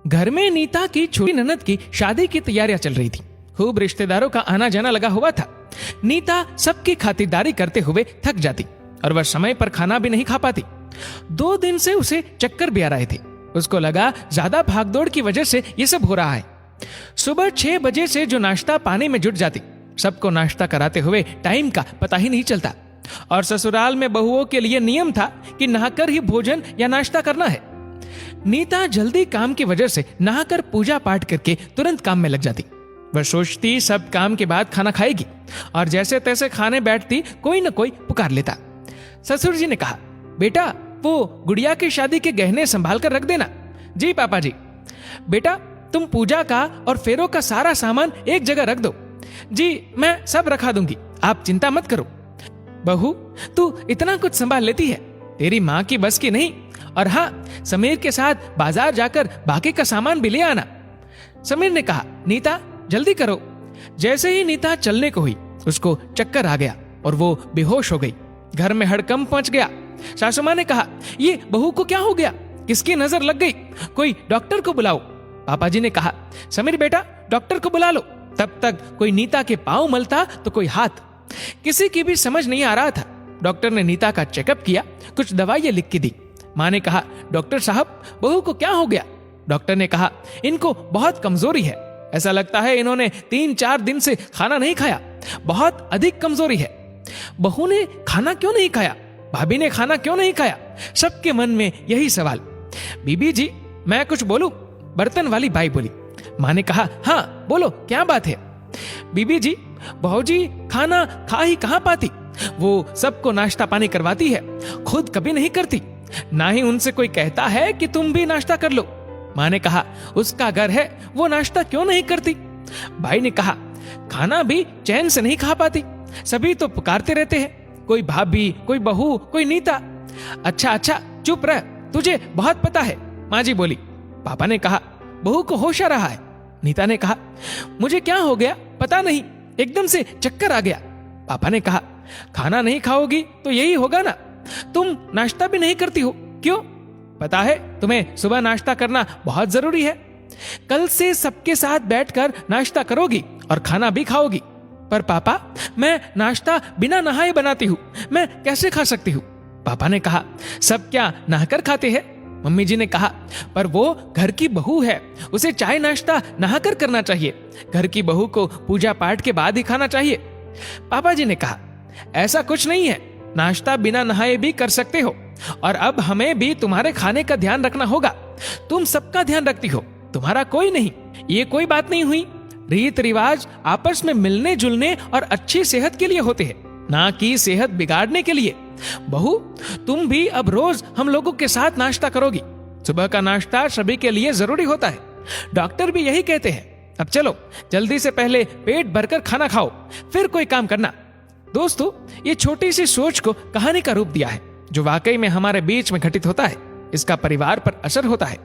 घर में नीता की छोटी ननद की शादी की तैयारियां चल रही थी। खूब रिश्तेदारों का आना जाना लगा हुआ था। नीता सबकी खातिरदारी करते हुए थक जाती और वह समय पर खाना भी नहीं खा पाती। 2 दिन से उसे चक्कर भी आ रहे थे। उसको लगा ज्यादा भागदौड़ की वजह से ये सब हो रहा है। सुबह 6 बजे से जो नाश्ता पानी में जुट जाती, सबको नाश्ता कराते हुए टाइम का पता ही नहीं चलता। और ससुराल में बहुओं के लिए नियम था कि नहाकर ही भोजन या नाश्ता करना है। नीता जल्दी काम की वजह से नहाकर पूजा पाठ करके तुरंत काम में लग जाती। वह सोचती सब काम के बाद खाना खाएगी और जैसे तैसे खाने बैठती कोई न कोई पुकार लेता। ससुर जी ने कहा, बेटा वो गुड़िया की शादी के गहने संभाल कर रख देना। जी पापा जी। बेटा तुम पूजा का और फेरों का सारा सामान एक जगह रख दो। जी मैं सब रखा दूंगी, आप चिंता मत करो। बहू तू इतना कुछ संभाल लेती है, तेरी माँ की बस की नहीं। और हाँ, समीर के साथ बाजार जाकर बाकी का सामान भी ले आना। समीर ने कहा, नीता जल्दी करो। जैसे ही नीता चलने को हुई, उसको चक्कर आ गया और वो बेहोश हो गई। घर में हड़कंप मच गया। सासू माँ ने कहा, ये बहू को क्या हो गया, किसकी नजर लग गई, कोई डॉक्टर को बुलाओ। पापा जी ने कहा, समीर बेटा डॉक्टर को बुला लो। तब तक कोई नीता के पांव मलता तो कोई हाथ। किसी की भी समझ नहीं आ रहा था। डॉक्टर ने नीता का चेकअप किया, कुछ दवाइयां लिख के दी। माँ ने कहा, डॉक्टर साहब बहू को क्या हो गया। डॉक्टर ने कहा, इनको बहुत कमजोरी है, ऐसा लगता है इन्होंने 3-4 दिन से खाना नहीं खाया, बहुत अधिक कमजोरी है। बहू ने खाना क्यों नहीं खाया, भाभी ने खाना क्यों नहीं खाया, सबके मन में यही सवाल। बीबी जी मैं कुछ बोलूं, बर्तन वाली बाई बोली। माँ ने कहा, हाँ बोलो क्या बात है। बीबी जी बहू जी खाना खा ही कहां पाती, वो सबको नाश्ता पानी करवाती है, खुद कभी नहीं करती, ना ही उनसे कोई कहता है कि तुम भी नाश्ता कर लो। माँ ने कहा, उसका घर है, वो नाश्ता क्यों नहीं करती। भाई ने कहा, खाना भी चैन से नहीं खा पाती, सभी तो पुकारते रहते हैं, कोई भाभी, कोई बहू, कोई नीता। अच्छा अच्छा चुप रह, तुझे बहुत पता है, माँ जी बोली। पापा ने कहा, बहू को होश आ रहा है। नीता ने कहा, मुझे क्या हो गया पता नहीं, एकदम से चक्कर आ गया। पापा ने कहा, खाना नहीं खाओगी तो यही होगा ना, तुम नाश्ता भी नहीं करती हो, क्यों। पता है तुम्हें सुबह नाश्ता करना बहुत जरूरी है, कल से सबके साथ बैठकर नाश्ता करोगी और खाना भी खाओगी। पर पापा मैं नाश्ता बिना नहाए बनाती हूँ, मैं कैसे खा सकती हूँ। पापा ने कहा, सब क्या नहाकर खाते हैं। मम्मी जी ने कहा, पर वो घर की बहू है, उसे चाय नाश्ता नहाकर करना चाहिए, घर की बहू को पूजा पाठ के बाद ही खाना चाहिए। पापा जी ने कहा, ऐसा कुछ नहीं है, नाश्ता बिना नहाए भी कर सकते हो, और अब हमें भी तुम्हारे खाने का ध्यान रखना होगा। तुम सबका ध्यान रखती हो, तुम्हारा कोई नहीं, ये कोई बात नहीं हुई। रीत रिवाज आपस में मिलने जुलने और अच्छी सेहत के लिए होते हैं, ना कि सेहत बिगाड़ने के लिए। बहू तुम भी अब रोज हम लोगों के साथ नाश्ता करोगी, सुबह का नाश्ता सभी के लिए जरूरी होता है, डॉक्टर भी यही कहते हैं। अब चलो जल्दी से पहले पेट भरकर खाना खाओ, फिर कोई काम करना। दोस्तों ये छोटी सी सोच को कहानी का रूप दिया है, जो वाकई में हमारे बीच में घटित होता है, इसका परिवार पर असर होता है।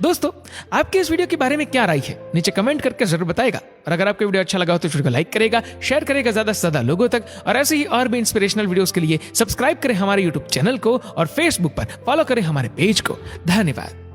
दोस्तों आपके इस वीडियो के बारे में क्या राय है, नीचे कमेंट करके जरूर बताएगा। और अगर आपको वीडियो अच्छा लगा हो तो वीडियो को लाइक करेगा, शेयर करेगा ज्यादा से ज्यादा लोगों तक, और ऐसे ही और भी इंस्पिरेशनल वीडियोस के लिए सब्सक्राइब करें हमारे यूट्यूब चैनल को और फेसबुक पर फॉलो करें हमारे पेज को। धन्यवाद।